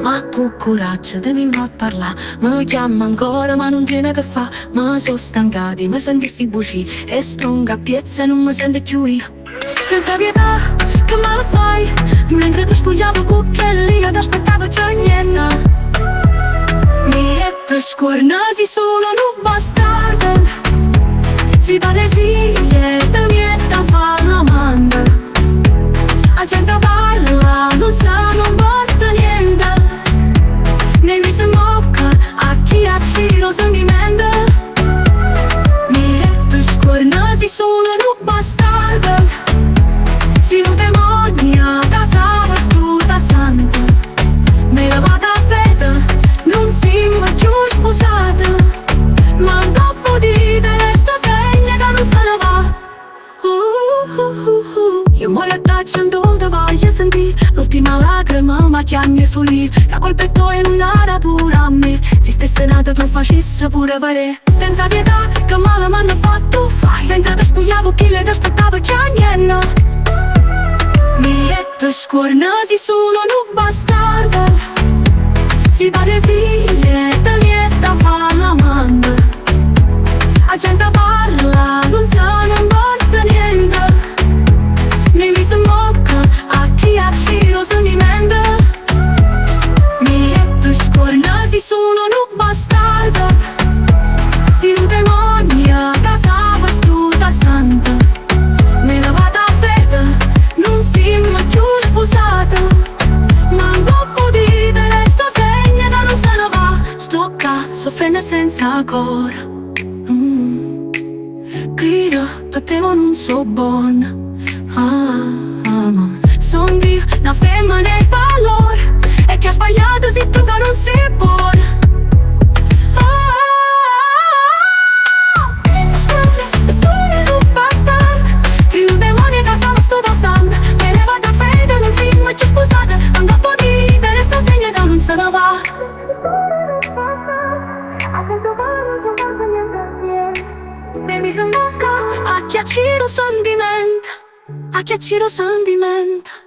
Ma cucuraccia, devi a parlare. Mi chiama ancora ma non tiene che fa. Ma sono stancati, mi senti sti buci e stronga piezza e non mi sente più io. Senza pietà, che male fai? Mentre tu spugliavo cucchielli ed aspettavo c'è niente. Mi etto scornasi sono un bastardo. Si pare figlie mietta fa l'amante. A gente parla, non sa, non porta niente. Ne mi se mocca, a chi ha giro sentimento. Mi etto scornasi sono un bastardo. Si lo demonia, casa vastuta santa. Me la vado a vedere, non siamo più sposati. Ma dopo di te resto segna che non se ne va. Io muoio tacendo dove voglio sentire l'ultima lacrima ma chiami su lì. La colpa è tua e non era pure a me. Se stesse nata tu facessi pure fare. Senza pietà che male m'hanno fatto fare. Mentre ti spogliavo chi le aspettavo che niente. Mi etto scornasi sono un bastardo. Si pare figlie mietta fa l'amante. A gente parla, non sa, non porta niente. Ne mi se mocca, a chi ha giro sentimento. Mi etto scornasi sono un bastardo. Si lo demonia, casa vastuta santa. Me la vado a vedere, non siamo più sposati. Ma dopo di te resto segna che non se ne va. Sto qua, soffrendo senza cora. Grido, per te non so buona. Son Dio, una femmina nel valore. E che ha sbagliato se tu che non sei buona. Sono un bastardo. Ti un demonio che sono sto passando. Me le vado a fede, non siamo più sposate. Ma dopo di te resto segna che non se ne va. A chi ha giro sentimento, a chi ha giro sentimento.